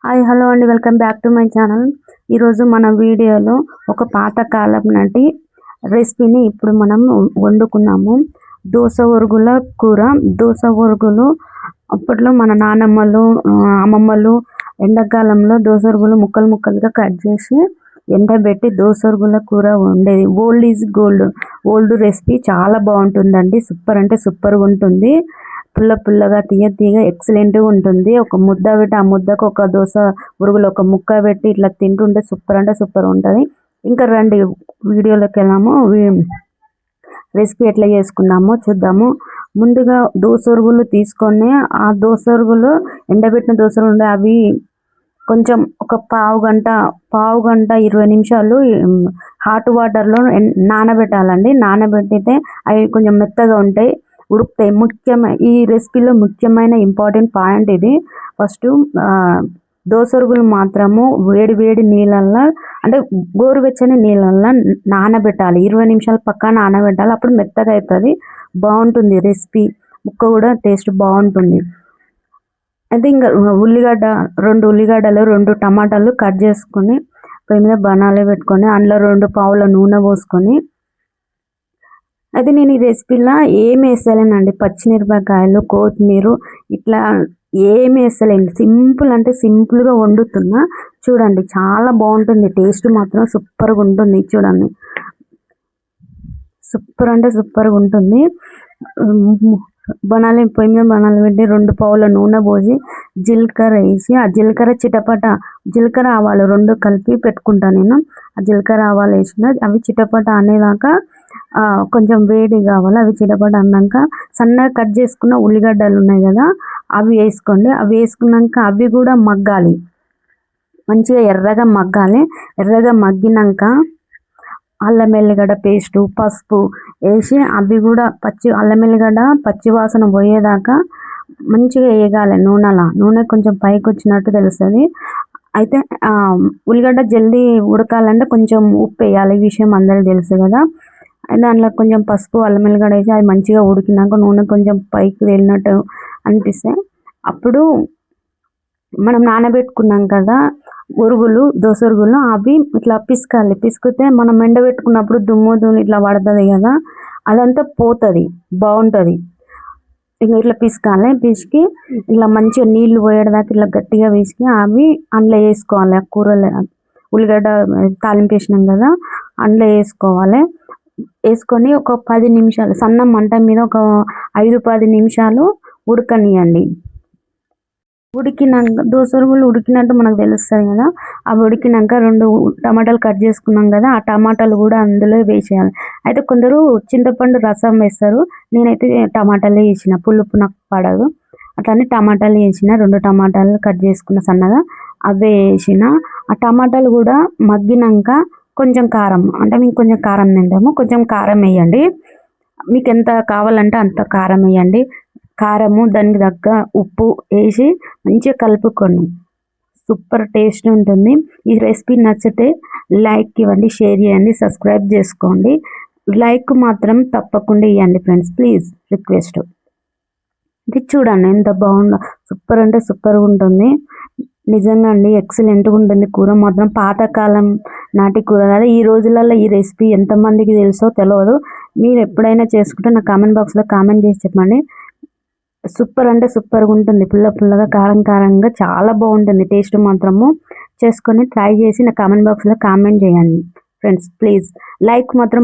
Hi hello అండి, welcome back to my channel. ఈరోజు మన వీడియోలో ఒక పాతకాలం నాటి రెసిపీని ఇప్పుడు మనం వండుకున్నాము. దోస ఒరుగుల కూర. దోస ఒరుగులు అప్పట్లో మన నానమ్మలు అమ్మమ్మలు ఎండాకాలంలో దోస ఒరుగులు ముక్కలు ముక్కలుగా కట్ చేసి ఎండబెట్టి దోస ఒరుగుల కూర వండేది. Old is gold. Old recipe చాలా బాగుంటుందండి. సూపర్ అంటే సూపర్గా ఉంటుంది. పుల్ల పుల్లగా తీయగా ఎక్సలెంట్గా ఉంటుంది. ఒక ముద్ద పెట్టి ఆ ముద్దకు ఒక దోస ఉరుగులు ఒక ముక్క పెట్టి ఇట్లా తింటుంటే సూపర్ అంటే సూపర్ ఉంటుంది. ఇంకా రండి వీడియోలోకి వెళ్ళాము. రెసిపీ ఎట్లా చేసుకుందామో చూద్దాము. ముందుగా దోస ఉరుగులు తీసుకొని ఆ దోస ఉరుగులు ఎండబెట్టిన దోసలు ఉండే అవి కొంచెం ఒక పావు గంట 20 నిమిషాలు హాట్ వాటర్లో నానబెట్టాలండి. నానబెట్టితే అవి కొంచెం మెత్తగా ఉంటాయి, ఉడుకుతాయి. ఈ రెసిపీలో ముఖ్యమైన ఇంపార్టెంట్ పాయింట్ ఇది. ఫస్ట్ దోసరుగులు మాత్రము వేడి వేడి నీళ్ళల్లో అంటే గోరువెచ్చని నీళ్ళల్లో నానబెట్టాలి. 20 నిమిషాలు పక్కా నానబెట్టాలి. అప్పుడు మెత్తగా అవుతుంది, బాగుంటుంది రెసిపీ. ముక్క కూడా టేస్ట్ బాగుంటుంది. అయితే ఇంకా రెండు ఉల్లిగడ్డలు 2 టమాటాలు కట్ చేసుకొని పొయ్యి మీద బనాలు పెట్టుకొని అందులో 2 పావుల నూనె పోసుకొని, అయితే నేను ఈ రెసిపీలో ఏమి వేస్తలేనండి. పచ్చిమిరపకాయలు, కొత్తిమీర ఇట్లా ఏమి వేస్తలేండి. సింపుల్ అంటే సింపుల్గా వండుతున్నా. చూడండి చాలా బాగుంటుంది. టేస్ట్ మాత్రం సూపర్గా ఉంటుంది. చూడండి సూపర్ అంటే సూపర్గా ఉంటుంది. పొయ్యి మీద బనాలు పెట్టి 2 పావుల నూనె పోసి జీలకర్ర వేసి ఆ జీలకర్ర ఆవాలు 2 కలిపి పెట్టుకుంటాను నేను. ఆ జీలకర్ర ఆవాలు వేసిన అవి చిటపట అనేదాకా కొంచెం వేడి కావాలి. అవి చిటపట అన్నాక సన్నగా కట్ చేసుకున్న ఉల్లిగడ్డలు ఉన్నాయి కదా, అవి వేసుకోండి. అవి వేసుకున్నాక అవి కూడా మగ్గాలి, మంచిగా ఎర్రగా మగ్గాలి. ఎర్రగా మగ్గినాక అల్లం ఎల్లిగడ్డ పేస్టు, పసుపు వేసి అవి కూడా అల్లం ఎల్లిగడ్డ పచ్చి వాసన పోయేదాకా మంచిగా వేగాలి. నూనె కొంచెం పైకి వచ్చినట్టు తెలుస్తుంది. అయితే ఉల్లిగడ్డ జల్దీ ఉడకాలంటే కొంచెం ఉప్పు వేయాలి. ఈ విషయం అందరికీ తెలుసు కదా. దాంట్లో కొంచెం పసుపు, అల్లం ఎల్లిగడ్డ వేసి అది మంచిగా ఉడికినాక నూనె కొంచెం పైకి వెళ్ళినట్టు అనిపిస్తే అప్పుడు మనం నానబెట్టుకున్నాం కదా దోస ఉరుగులు, అవి ఇట్లా పిసకాలి. పిసికితే మనం ఎండబెట్టుకున్నప్పుడు దుమ్ము ఇట్లా పడుతుంది కదా, అదంతా పోతుంది, బాగుంటుంది. ఇంకా ఇట్లా పిసకాలి. పిసికి ఇట్లా మంచిగా నీళ్లు పోయేదాకా ఇట్లా గట్టిగా పిసికి అవి అందులో వేసుకోవాలి. ఆ కూరలో ఉల్లిగడ్డ తాలింపు వేసినాం కదా అందులో వేసుకోవాలి. వేసుకొని ఒక 10 నిమిషాలు సన్న మంట మీద ఒక 5-10 నిమిషాలు ఉడకనియండి. ఉడికినాక దోసరుగులు ఉడికినట్టు మనకు తెలుస్తుంది కదా. అవి ఉడికినాక 2 టమాటాలు కట్ చేసుకున్నాం కదా, ఆ టమాటాలు కూడా అందులో వేసేయాలి. అయితే కొందరు చింతపండు రసం వేస్తారు, నేనైతే టమాటాలే వేసిన. పులుపు నాకు పడదు, అట్లనే టమాటాలు వేసిన. 2 టమాటాలు కట్ చేసుకున్న సన్నగా అవే వేసిన. ఆ టమాటాలు కూడా మగ్గినాక కొంచెం కారం, అంటే మేము కొంచెం కారం తింటాము, కొంచెం కారం వేయండి. మీకు ఎంత కావాలంటే అంత కారం వేయండి. కారము దానికి తగ్గ ఉప్పు వేసి మంచిగా కలుపుకోండి. సూపర్ టేస్ట్ ఉంటుంది. ఈ రెసిపీ నచ్చితే లైక్ ఇవ్వండి, షేర్ చేయండి, సబ్స్క్రైబ్ చేసుకోండి. లైక్ మాత్రం తప్పకుండా ఇవ్వండి ఫ్రెండ్స్, ప్లీజ్ రిక్వెస్ట్. ఇది చూడండి ఎంత బాగుందో. సూపర్ అంటే సూపర్గా ఉంటుంది నిజంగా అండి. ఎక్సలెంట్గా ఉంటుంది. కూర మాత్రం పాతకాలం నాటి కూర కదా. ఈ రోజులలో ఈ రెసిపీ ఎంతమందికి తెలుసో తెలియదు. మీరు ఎప్పుడైనా చేసుకుంటే నా కామెంట్ బాక్స్లో కామెంట్ చేసి చెప్పండి. సూపర్ అంటే సూపర్గా ఉంటుంది. పుల్లగా కారంగా చాలా బాగుంటుంది. టేస్ట్ మాత్రము చేసుకొని ట్రై చేసి నా కామెంట్ బాక్స్లో కామెంట్ చేయండి ఫ్రెండ్స్, ప్లీజ్. లైక్ మాత్రం